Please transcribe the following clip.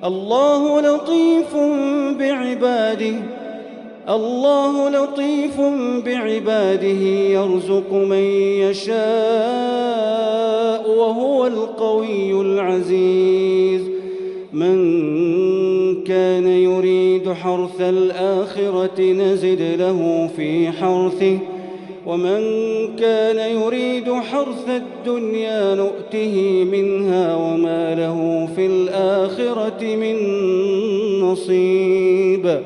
الله لطيف بعباده يرزق من يشاء وهو القوي العزيز. من كان يريد حرث الآخرة نزد له في حرثه ومن كان يريد حرث الدنيا نؤته منها وما له في الآخرة من نصيب.